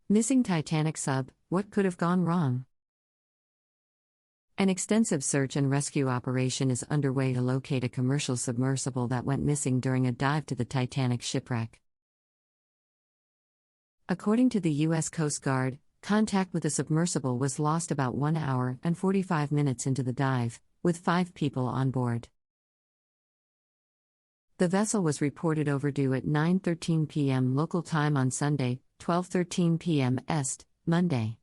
Missing Titanic sub, what could have gone wrong? An extensive search and rescue operation is underway to locate a commercial submersible that went missing during a dive to the Titanic shipwreck. According to the U.S. Coast Guard, contact with the submersible was lost about 1 hour and 45 minutes into the dive, with 5 people on board. The vessel was reported overdue at 9:13 p.m. local time on Sunday, 12:13 p.m. Est, Monday.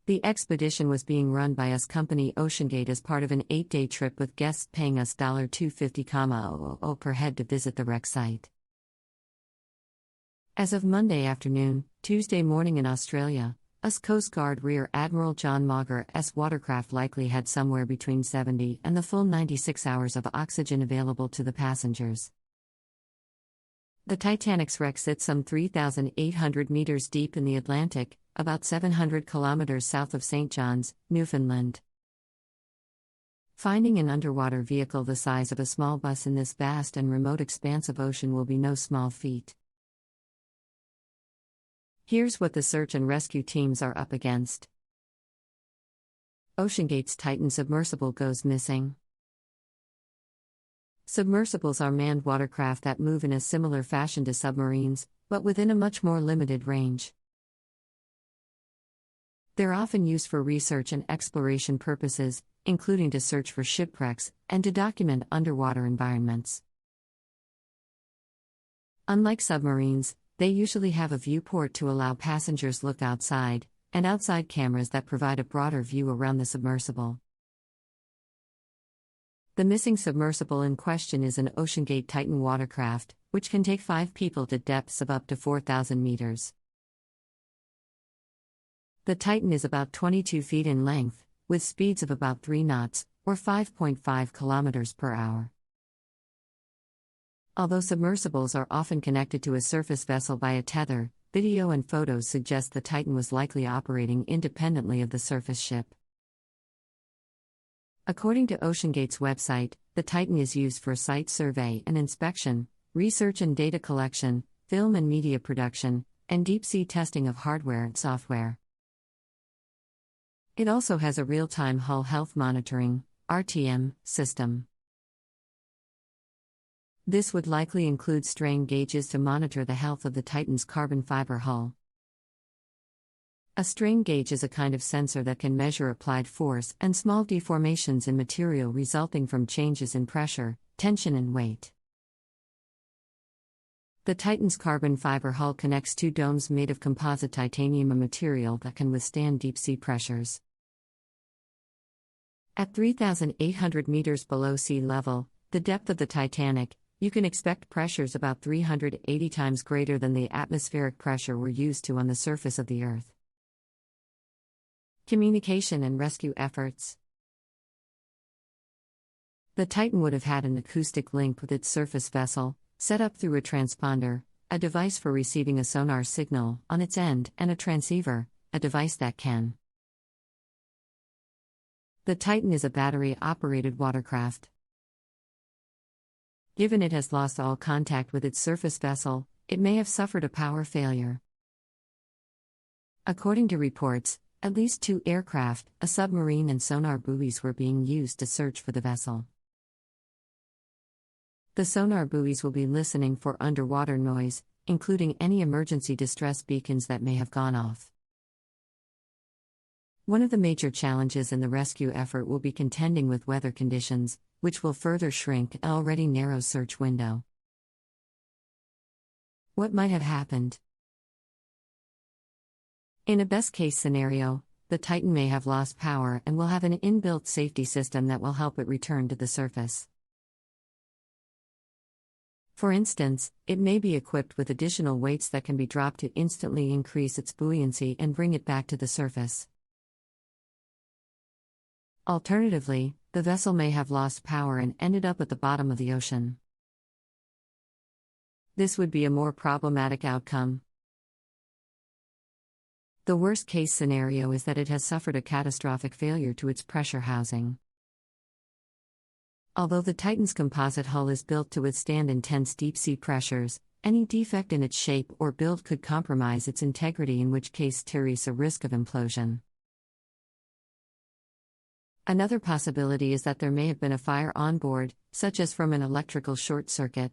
The expedition was being run by us company Oceangate as part of an 8-day trip with guests paying us $250,000 per head to visit the wreck site. As of Monday afternoon, Tuesday morning in Australia, US Coast Guard Rear Admiral John Mauger's watercraft likely had somewhere between 70 and the full 96 hours of oxygen available to the passengers. The Titanic's wreck sits some 3,800 meters deep in the Atlantic, about 700 kilometers south of St. John's, Newfoundland. Finding an underwater vehicle the size of a small bus in this vast and remote expanse of ocean will be no small feat. Here's what the search and rescue teams are up against. Oceangate's Titan submersible goes missing. Submersibles are manned watercraft that move in a similar fashion to submarines, but within a much more limited range. They're often used for research and exploration purposes, including to search for shipwrecks and to document underwater environments. Unlike submarines, they usually have a viewport to allow passengers look outside, and outside cameras that provide a broader view around the submersible. The missing submersible in question is an Oceangate Titan watercraft, which can take 5 people to depths of up to 4,000 meters. The Titan is about 22 feet in length, with speeds of about 3 knots, or 5.5 kilometers per hour. Although submersibles are often connected to a surface vessel by a tether, video and photos suggest the Titan was likely operating independently of the surface ship. According to Oceangate's website, the Titan is used for site survey and inspection, research and data collection, film and media production, and deep-sea testing of hardware and software. It also has a real-time hull health monitoring (RTM) system. This would likely include strain gauges to monitor the health of the Titan's carbon fiber hull. A strain gauge is a kind of sensor that can measure applied force and small deformations in material resulting from changes in pressure, tension and weight. The Titan's carbon fiber hull connects 2 domes made of composite titanium, a material that can withstand deep-sea pressures. At 3,800 meters below sea level, the depth of the Titanic, you can expect pressures about 380 times greater than the atmospheric pressure we're used to on the surface of the Earth. Communication and rescue efforts. The Titan would have had an acoustic link with its surface vessel, set up through a transponder, a device for receiving a sonar signal on its end, and a transceiver, a device that can. The Titan is a battery-operated watercraft. Given it has lost all contact with its surface vessel, it may have suffered a power failure. According to reports, at least 2 aircraft, a submarine and sonar buoys were being used to search for the vessel. The sonar buoys will be listening for underwater noise, including any emergency distress beacons that may have gone off. One of the major challenges in the rescue effort will be contending with weather conditions, which will further shrink an already narrow search window. What might have happened? In a best-case scenario, the Titan may have lost power and will have an inbuilt safety system that will help it return to the surface. For instance, it may be equipped with additional weights that can be dropped to instantly increase its buoyancy and bring it back to the surface. Alternatively, the vessel may have lost power and ended up at the bottom of the ocean. This would be a more problematic outcome. The worst-case scenario is that it has suffered a catastrophic failure to its pressure housing. Although the Titan's composite hull is built to withstand intense deep-sea pressures, Any defect in its shape or build could compromise its integrity, in which case there is a risk of implosion. Another possibility is that there may have been a fire on board, such as from an electrical short circuit.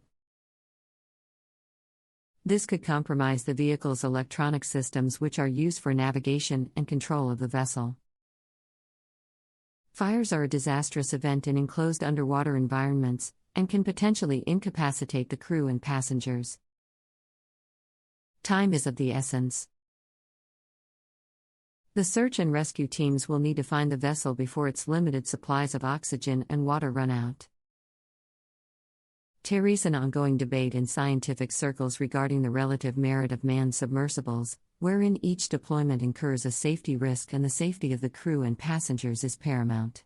This could compromise the vehicle's electronic systems, which are used for navigation and control of the vessel. Fires are a disastrous event in enclosed underwater environments, and can potentially incapacitate the crew and passengers. Time is of the essence. The search and rescue teams will need to find the vessel before its limited supplies of oxygen and water run out. There is an ongoing debate in scientific circles regarding the relative merit of manned submersibles, wherein each deployment incurs a safety risk and the safety of the crew and passengers is paramount.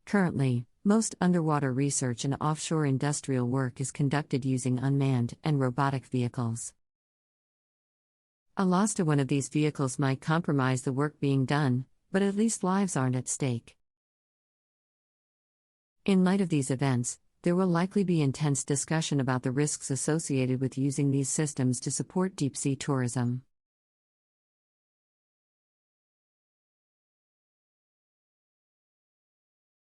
Currently, most underwater research and offshore industrial work is conducted using unmanned and robotic vehicles. A loss to one of these vehicles might compromise the work being done, but at least lives aren't at stake. In light of these events, there will likely be intense discussion about the risks associated with using these systems to support deep-sea tourism.